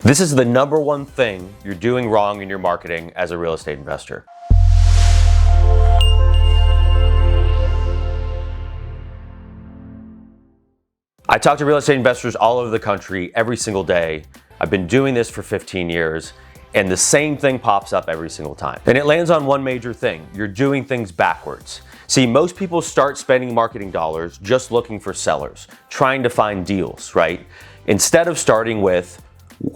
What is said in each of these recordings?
This is the number one thing you're doing wrong in your marketing as a real estate investor. I talk to real estate investors all over the country every single day. I've been doing this for 15 years, and the same thing pops up every single time. And it lands on one major thing: you're doing things backwards. See, most people start spending marketing dollars just looking for sellers, trying to find deals, right? Instead of starting with,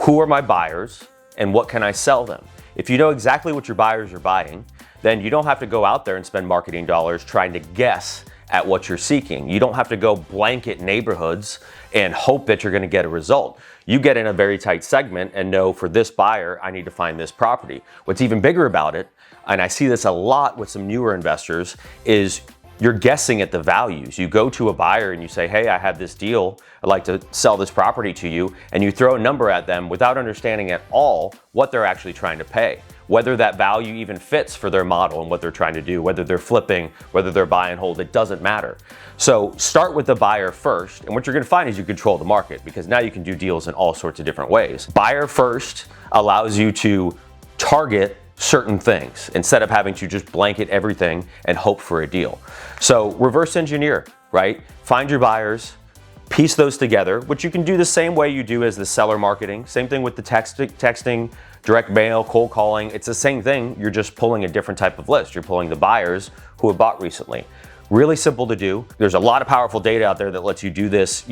who are my buyers and what can I sell them? If you know exactly what your buyers are buying, then you don't have to go out there and spend marketing dollars trying to guess at what you're seeking. You don't have to go blanket neighborhoods and hope that you're going to get a result. You get in a very tight segment and know, for this buyer, I need to find this property. What's even bigger about it, and I see this a lot with some newer investors, is you're guessing at the values. You go to a buyer and you say, hey, I have this deal, I'd like to sell this property to you, and you throw a number at them without understanding at all what they're actually trying to pay, whether that value even fits for their model and what they're trying to do, whether they're flipping, whether they're buy and hold, it doesn't matter. So start with the buyer first, and what you're gonna find is you control the market, because now you can do deals in all sorts of different ways. Buyer first allows you to target certain things instead of having to just blanket everything and hope for a deal. So reverse engineer, right? Find your buyers, piece those together, which you can do the same way you do as the seller marketing. Same thing with the texting, direct mail, cold calling. It's the same thing. You're just pulling a different type of list. You're pulling the buyers who have bought recently. Really simple to do. There's a lot of powerful data out there that lets you do this,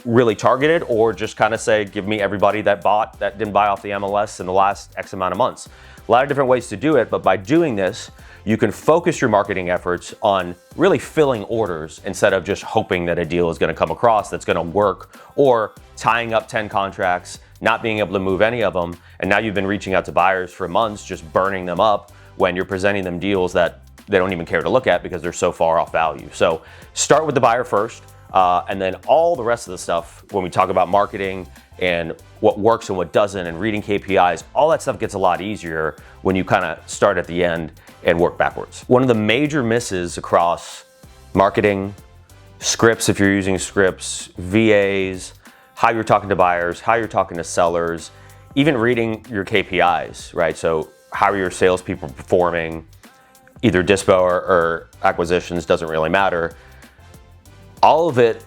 really targeted, or just kind of say, give me everybody that didn't buy off the MLS in the last X amount of months. A lot of different ways to do it, but by doing this, you can focus your marketing efforts on really filling orders instead of just hoping that a deal is going to come across that's going to work, or tying up 10 contracts, not being able to move any of them, and now you've been reaching out to buyers for months, just burning them up when you're presenting them deals that they don't even care to look at because they're so far off value. So start with the buyer first, and then all the rest of the stuff, when we talk about marketing and what works and what doesn't and reading KPIs, all that stuff gets a lot easier when you kind of start at the end and work backwards. One of the major misses across marketing, scripts, if you're using scripts, VAs, how you're talking to buyers, how you're talking to sellers, even reading your KPIs, right? So how are your salespeople performing? Either dispo or acquisitions, doesn't really matter. All of it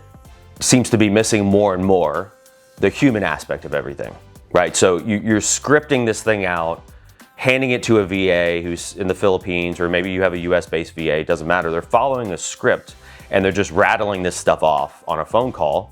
seems to be missing more and more the human aspect of everything, right? So you're scripting this thing out, handing it to a VA who's in the Philippines, or maybe you have a US-based VA, it doesn't matter. They're following a script and they're just rattling this stuff off on a phone call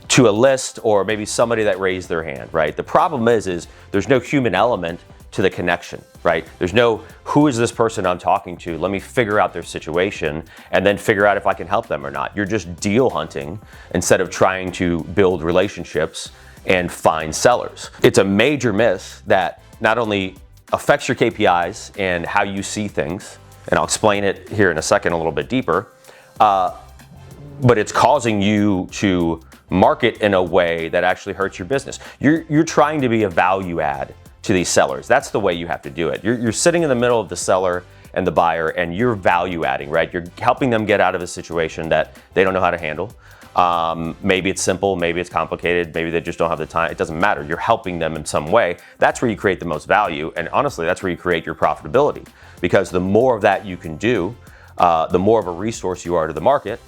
to a list, or maybe somebody that raised their hand, right? The problem is there's no human element to the connection, right? There's no, who is this person I'm talking to? Let me figure out their situation and then figure out if I can help them or not. You're just deal hunting instead of trying to build relationships and find sellers. It's a major miss that not only affects your KPIs and how you see things, and I'll explain it here in a second a little bit deeper, but it's causing you to market in a way that actually hurts your business. You're trying to be a value add to these sellers. That's the way you have to do it. You're sitting in the middle of the seller and the buyer, and you're value adding, right? You're helping them get out of a situation that they don't know how to handle. Maybe it's simple, maybe it's complicated, maybe they just don't have the time. It doesn't matter. You're helping them in some way. That's where you create the most value. And honestly, that's where you create your profitability, because the more of that you can do, the more of a resource you are to the market,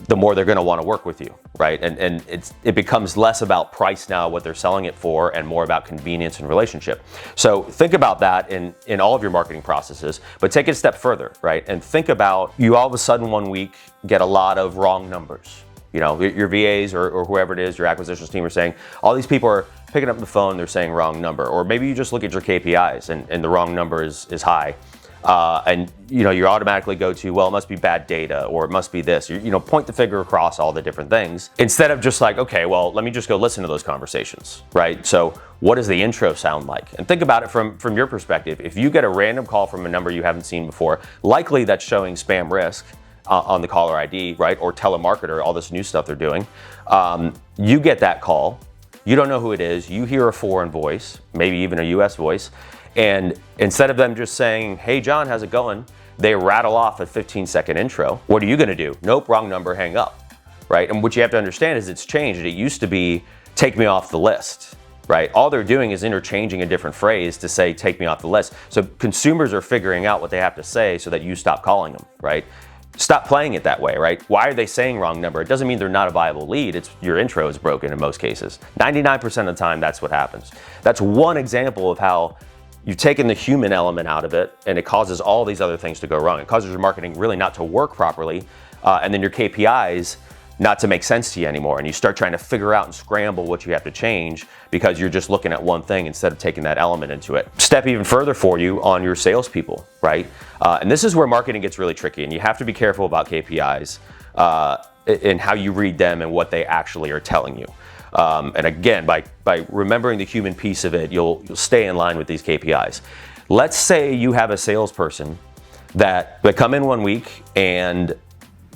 the more they're going to want to work with you, right? And it becomes less about price now, what they're selling it for, and more about convenience and relationship. So think about that in all of your marketing processes, but take it a step further, right? And think about, you all of a sudden one week get a lot of wrong numbers. Your VAs or whoever it is, your acquisitions team are saying, all these people are picking up the phone, they're saying wrong number. Or maybe you just look at your KPIs and the wrong number is high. And you automatically go to, well, it must be bad data, or it must be this. You point the finger across all the different things instead of just like, okay, well, let me just go listen to those conversations, right? So what does the intro sound like? And think about it from your perspective. If you get a random call from a number you haven't seen before, likely that's showing spam risk on the caller ID, right? Or telemarketer, all this new stuff they're doing. You get that call, you don't know who it is, you hear a foreign voice, maybe even a US voice, and instead of them just saying, hey, John, how's it going? They rattle off a 15-second intro. What are you gonna do? Nope, wrong number, hang up, right? And what you have to understand is it's changed. It used to be, take me off the list, right? All they're doing is interchanging a different phrase to say, take me off the list. So consumers are figuring out what they have to say so that you stop calling them, right? Stop playing it that way, right? Why are they saying wrong number? It doesn't mean they're not a viable lead. It's your intro is broken in most cases. 99% of the time, that's what happens. That's one example of how you've taken the human element out of it, and it causes all these other things to go wrong. It causes your marketing really not to work properly, and then your KPIs not to make sense to you anymore. And you start trying to figure out and scramble what you have to change because you're just looking at one thing instead of taking that element into it. Step even further for you on your salespeople, right? And this is where marketing gets really tricky, and you have to be careful about KPIs and how you read them and what they actually are telling you. And again, by remembering the human piece of it, you'll stay in line with these KPIs. Let's say you have a salesperson that they come in one week and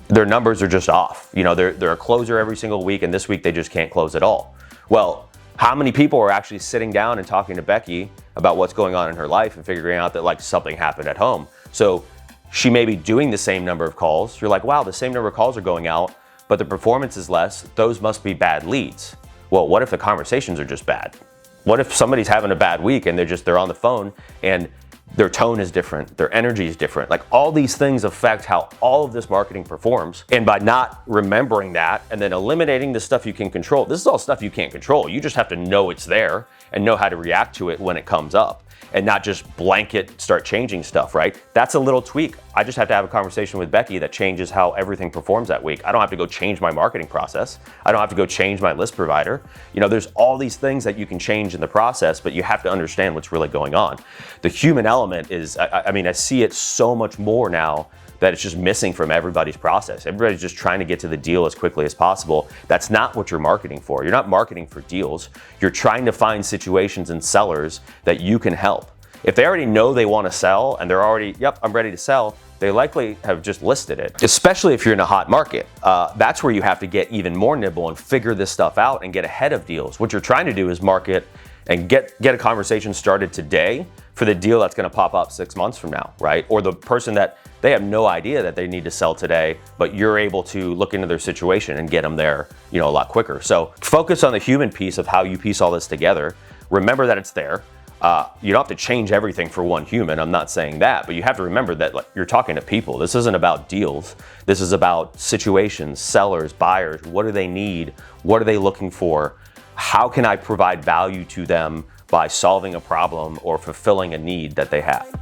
their numbers are just off. You know, they're a closer every single week, and this week they just can't close at all. Well, how many people are actually sitting down and talking to Becky about what's going on in her life and figuring out that like something happened at home? So she may be doing the same number of calls. You're like, wow, the same number of calls are going out, but the performance is less. Those must be bad leads. Well, what if the conversations are just bad? What if somebody's having a bad week and they're on the phone and their tone is different, their energy is different? Like, all these things affect how all of this marketing performs. And by not remembering that and then eliminating the stuff you can control, this is all stuff you can't control. You just have to know it's there and know how to react to it when it comes up, and not just blanket start changing stuff, right? That's a little tweak. I just have to have a conversation with Becky that changes how everything performs that week. I don't have to go change my marketing process. I don't have to go change my list provider. You know, there's all these things that you can change in the process, but you have to understand what's really going on. The human element is, I mean, I see it so much more now that it's just missing from everybody's process. Everybody's just trying to get to the deal as quickly as possible. That's not what you're marketing for. You're not marketing for deals. You're trying to find situations and sellers that you can help. If they already know they want to sell and they're already, yep, I'm ready to sell, they likely have just listed it. Especially if you're in a hot market. That's where you have to get even more nimble and figure this stuff out and get ahead of deals. What you're trying to do is market and get a conversation started today for the deal that's going to pop up 6 months from now, right? Or the person that they have no idea that they need to sell today, but you're able to look into their situation and get them there, you know, a lot quicker. So focus on the human piece of how you piece all this together. Remember that it's there. You don't have to change everything for one human. I'm not saying that, but you have to remember that, like, you're talking to people. This isn't about deals. This is about situations, sellers, buyers. What do they need? What are they looking for? How can I provide value to them by solving a problem or fulfilling a need that they have?